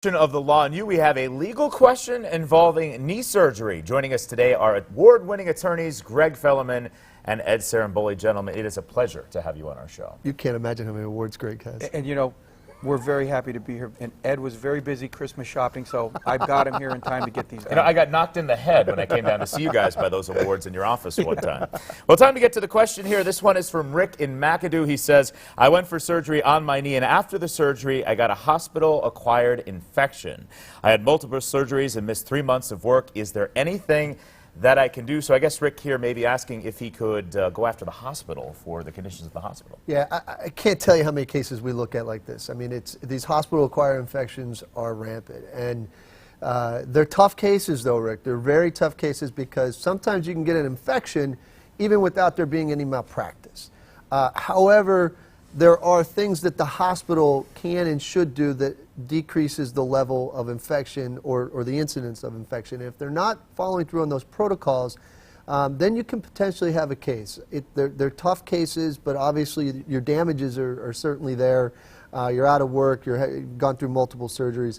Of the law and you, we have a legal question involving knee surgery. Joining us today are award-winning attorneys Greg Felleman and Ed Saramboli. Gentlemen, it is a pleasure to have you on our show. You can't imagine how many awards Greg has. And you know, we're very happy to be here. And Ed was very busy Christmas shopping, so I've got him here in time to get these done. You know, I got knocked in the head when I came down to see you guys by those awards in your office one time. Well, time to get to the question here. This one is from Rick in McAdoo. He says, I went for surgery on my knee, and after the surgery, I got a hospital-acquired infection. I had multiple surgeries and missed 3 months of work. Is there anything that I can do? So I guess Rick here may be asking if he could go after the hospital for the conditions of the hospital. Yeah, I can't tell you how many cases we look at like this. I mean, these hospital-acquired infections are rampant. And they're tough cases, though, Rick. They're very tough cases because sometimes you can get an infection even without there being any malpractice. However, there are things that the hospital can and should do that decreases the level of infection or the incidence of infection. If they're not following through on those protocols, then you can potentially have a case. They're tough cases, but obviously your damages are certainly there. You're out of work, you've gone through multiple surgeries.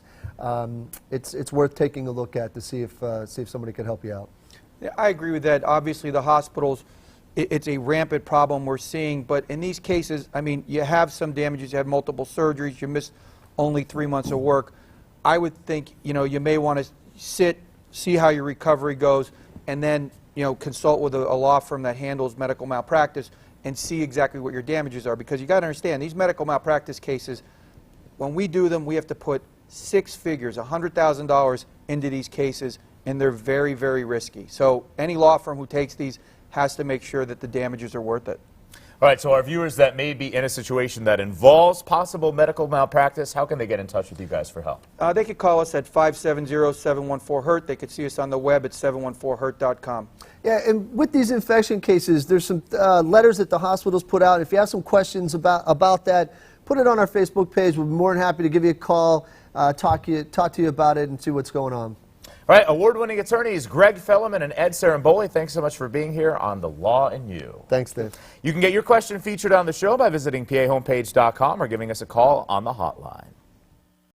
It's worth taking a look at to see if somebody can help you out. Yeah, I agree with that. Obviously, the hospitals, it's a rampant problem we're seeing, but in these cases, I mean, you have some damages, you had multiple surgeries, you missed only 3 months of work. I would think, you know, you may want to see how your recovery goes, and then, you know, consult with a law firm that handles medical malpractice and see exactly what your damages are, because you got to understand, these medical malpractice cases, when we do them, we have to put 6 figures, $100,000 into these cases, and they're very, very risky. So any law firm who takes these has to make sure that the damages are worth it. All right, so our viewers that may be in a situation that involves possible medical malpractice, how can they get in touch with you guys for help? They could call us at 570-714-HURT. They could see us on the web at 714hurt.com. Yeah, and with these infection cases, there's some letters that the hospitals put out. If you have some questions about that, put it on our Facebook page. We'll be more than happy to give you a call, talk to you about it, and see what's going on. All right, award-winning attorneys Greg Felleman and Ed Saramboli, thanks so much for being here on The Law and You. Thanks, Dave. You can get your question featured on the show by visiting PAHomepage.com or giving us a call on the hotline.